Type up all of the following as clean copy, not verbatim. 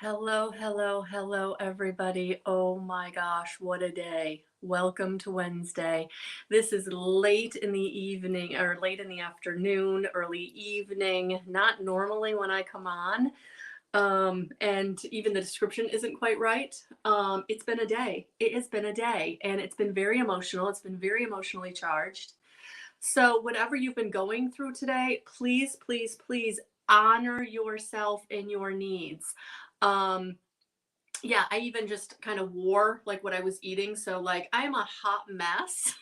Hello, hello, hello, everybody. Oh my gosh, what a day. Welcome to Wednesday. This is late in the evening or late in the afternoon, early evening, not normally when I come on. And even the description isn't quite right. It's been a day. It has been a day, and it's been very emotional. It's been very emotionally charged. So, whatever you've been going through today, please, please, please honor yourself and your needs. Um, yeah, I even just kind of wore like what I was eating. So, like, I am a hot mess,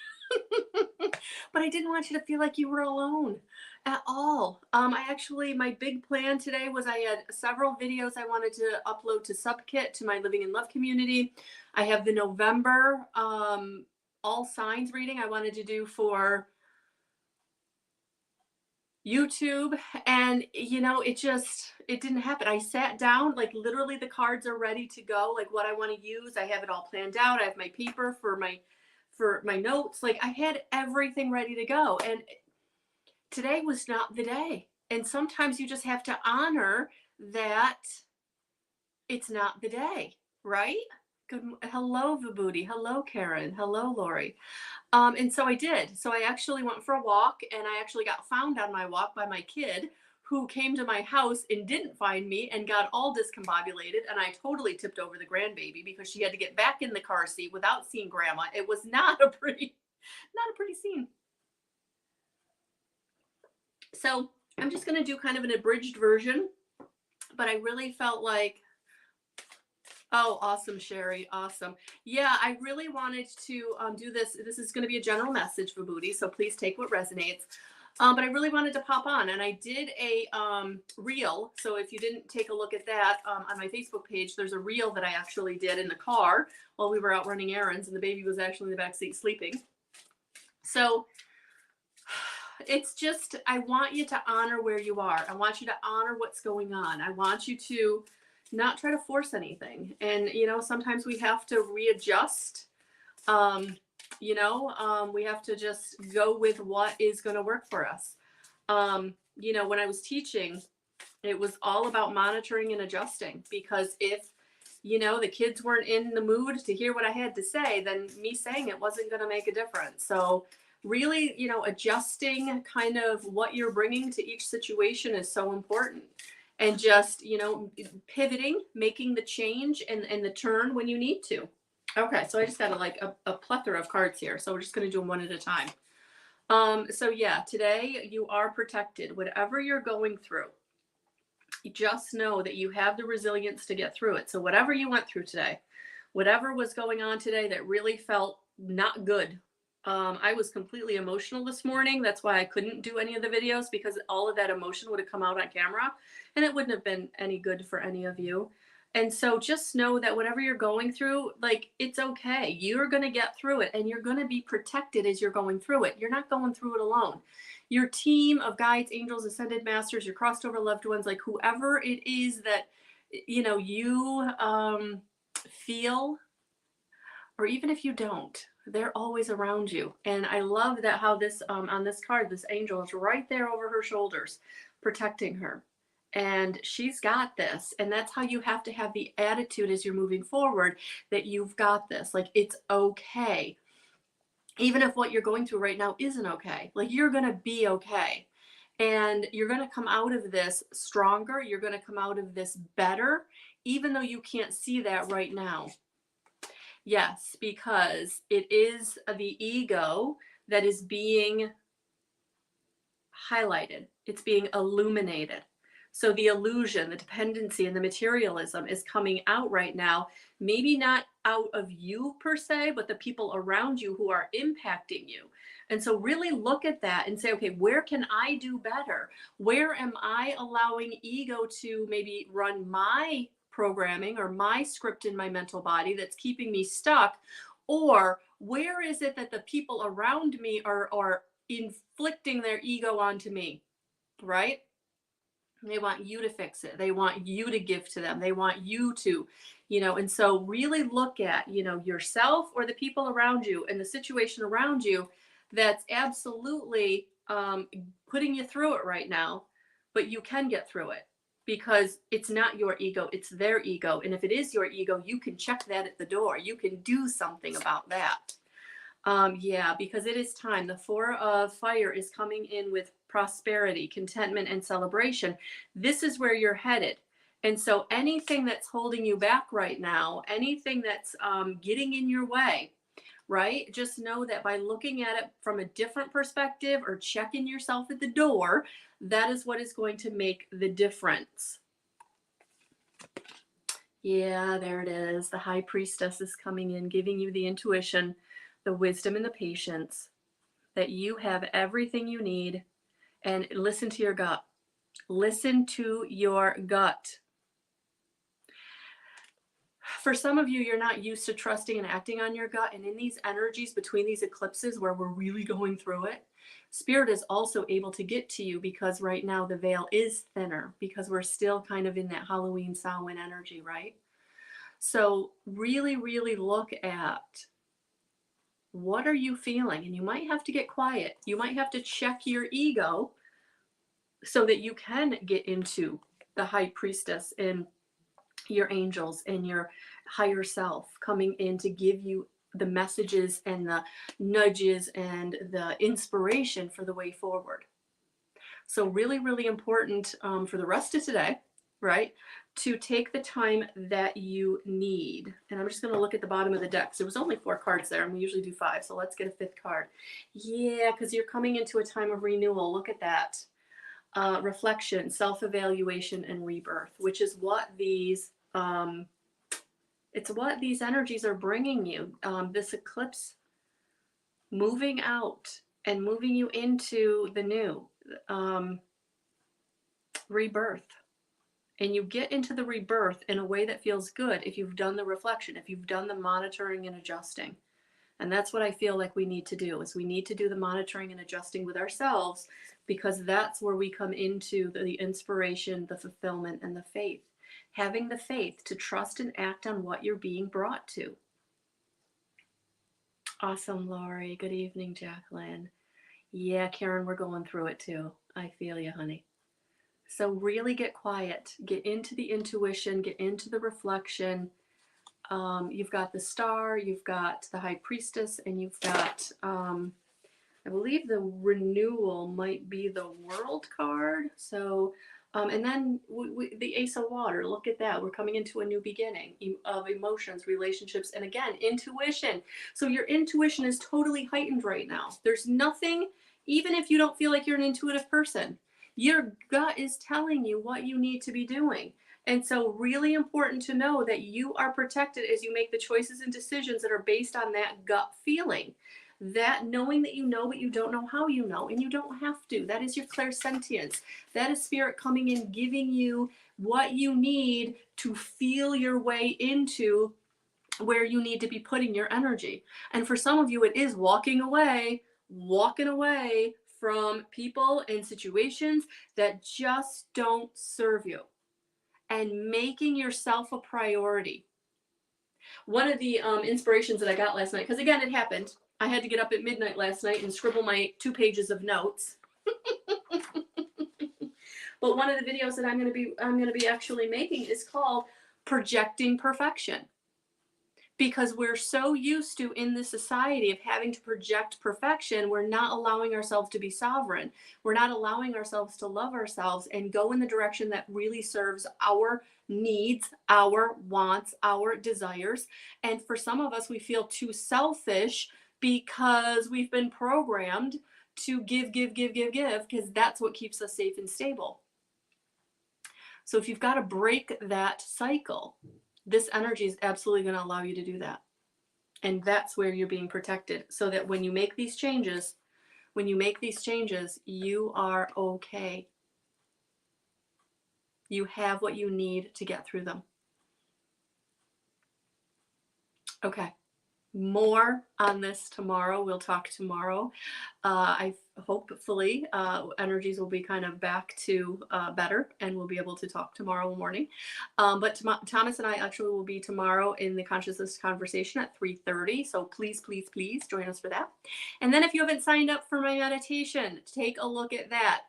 but I didn't want you to feel like you were alone at all. My big plan today was I had several videos I wanted to upload to Subkit to my Living in Love community. I have the November All Signs reading I wanted to do for YouTube, and it didn't happen. I sat down, like literally the cards are ready to go, like what I want to use. I have it all planned out. I have my paper for my notes. Like I had everything ready to go. And today was not the day. And sometimes you just have to honor that it's not the day, right? Hello, Vibhuti. Hello, Karen. Hello, Lori. And so I did. So I actually went for a walk, and I actually got found on my walk by my kid who came to my house and didn't find me and got all discombobulated. And I totally tipped over the grandbaby because she had to get back in the car seat without seeing grandma. It was not not a pretty scene. So I'm just going to do kind of an abridged version, but I really felt like, oh, awesome, Sherry. Awesome. Yeah, I really wanted to do this. This is going to be a general message for Booty, so please take what resonates. But I really wanted to pop on, and I did a reel. So if you didn't take a look at that on my Facebook page, there's a reel that I actually did in the car while we were out running errands, and the baby was actually in the back seat sleeping. So it's just, I want you to honor where you are. I want you to honor what's going on. I want you to not try to force anything. And, sometimes we have to readjust. We have to just go with what is going to work for us. When I was teaching, it was all about monitoring and adjusting, because if, the kids weren't in the mood to hear what I had to say, then me saying it wasn't going to make a difference. So really, adjusting kind of what you're bringing to each situation is so important. And just, pivoting, making the change and the turn when you need to. Okay, so I just got a plethora of cards here. So we're just going to do them one at a time. So yeah, today you are protected. Whatever you're going through, you just know that you have the resilience to get through it. So whatever you went through today, whatever was going on today that really felt not good. I was completely emotional this morning. That's why I couldn't do any of the videos, because all of that emotion would have come out on camera and it wouldn't have been any good for any of you. And so just know that whatever you're going through, like, it's okay. You're going to get through it, and you're going to be protected as you're going through it. You're not going through it alone. Your team of guides, angels, ascended masters, your crossed over loved ones, like whoever it is that, you feel, or even if you don't, they're always around you. And I love that how this on this card, this angel is right there over her shoulders, protecting her. And she's got this. And that's how you have to have the attitude as you're moving forward, that you've got this. Like, it's okay. Even if what you're going through right now isn't okay, like, you're going to be okay. And you're going to come out of this stronger. You're going to come out of this better, even though you can't see that right now. Yes, because it is the ego that is being highlighted. It's being illuminated. So the illusion, the dependency, and the materialism is coming out right now. Maybe not out of you per se, but the people around you who are impacting you. And so really look at that and say, okay, where can I do better? Where am I allowing ego to maybe run my programming or my script in my mental body that's keeping me stuck? Or where is it that the people around me are inflicting their ego onto me, right? They want you to fix it. They want you to give to them. They want you to, and so really look at, yourself or the people around you and the situation around you that's absolutely putting you through it right now, but you can get through it, because it's not your ego, it's their ego. And if it is your ego, you can check that at the door. You can do something about that. Yeah, because it is time. The Four of Fire is coming in with prosperity, contentment, and celebration. This is where you're headed. And so anything that's holding you back right now, anything that's getting in your way, right? Just know that by looking at it from a different perspective or checking yourself at the door, that is what is going to make the difference. Yeah, there it is. The High Priestess is coming in, giving you the intuition, the wisdom, and the patience that you have everything you need. And listen to your gut. Listen to your gut. For some of you, you're not used to trusting and acting on your gut. And in these energies between these eclipses where we're really going through it, Spirit is also able to get to you because right now the veil is thinner because we're still kind of in that Halloween Samhain energy, right? So really, really look at what are you feeling? And you might have to get quiet. You might have to check your ego so that you can get into the High Priestess and your angels and your higher self coming in to give you the messages and the nudges and the inspiration for the way forward. So really, really important for the rest of today, right? To take the time that you need. And I'm just going to look at the bottom of the deck. So there was only 4 cards there, and we usually do 5. So let's get a 5th card. Yeah, because you're coming into a time of renewal. Look at that. Reflection, self-evaluation, and rebirth, which is what these it's what these energies are bringing you. This eclipse moving out and moving you into the new rebirth. And you get into the rebirth in a way that feels good if you've done the reflection, if you've done the monitoring and adjusting. And that's what I feel like we need to do, is we need to do the monitoring and adjusting with ourselves, because that's where we come into the inspiration, the fulfillment, and the faith. Having the faith to trust and act on what you're being brought to. Awesome, Lori. Good evening, Jacqueline. Yeah, Karen, we're going through it too. I feel you, honey. So really get quiet, get into the intuition, get into the reflection. You've got the Star, you've got the High Priestess, and you've got, I believe the renewal might be the World card. So, and then the Ace of Water, look at that. We're coming into a new beginning of emotions, relationships, and again, intuition. So your intuition is totally heightened right now. There's nothing, even if you don't feel like you're an intuitive person, your gut is telling you what you need to be doing. And so really important to know that you are protected as you make the choices and decisions that are based on that gut feeling. That knowing that you know, but you don't know how you know, and you don't have to. That is your clairsentience. That is Spirit coming in, giving you what you need to feel your way into where you need to be putting your energy. And for some of you, it is walking away from people and situations that just don't serve you, and making yourself a priority. One of the inspirations that I got last night, because again, it happened. I had to get up at midnight last night and scribble my 2 pages of notes. But one of the videos that I'm going to be actually making is called Projecting Perfection. Because we're so used to, in this society, of having to project perfection, we're not allowing ourselves to be sovereign. We're not allowing ourselves to love ourselves and go in the direction that really serves our needs, our wants, our desires. And for some of us, we feel too selfish because we've been programmed to give, because that's what keeps us safe and stable. So if you've got to break that cycle, this energy is absolutely going to allow you to do that. And that's where you're being protected, so that when you make these changes, you are okay. You have what you need to get through them. Okay. More on this tomorrow. We'll talk tomorrow. I hopefully energies will be kind of back to better, and we'll be able to talk tomorrow morning. But Thomas and I actually will be tomorrow in the consciousness conversation at 3:30. So please, please, please join us for that. And then if you haven't signed up for my meditation, take a look at that.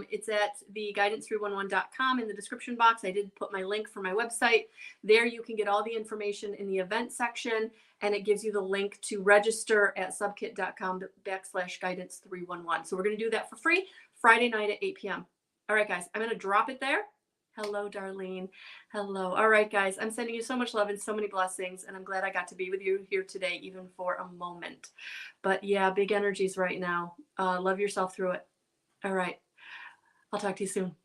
It's at the guidance311.com in the description box. I did put my link for my website. There you can get all the information in the event section, and it gives you the link to register at subkit.com/guidance311. So we're going to do that for free Friday night at 8 p.m. All right, guys, I'm going to drop it there. Hello, Darlene. Hello. All right, guys, I'm sending you so much love and so many blessings, and I'm glad I got to be with you here today, even for a moment. But yeah, big energies right now. Love yourself through it. All right. I'll talk to you soon.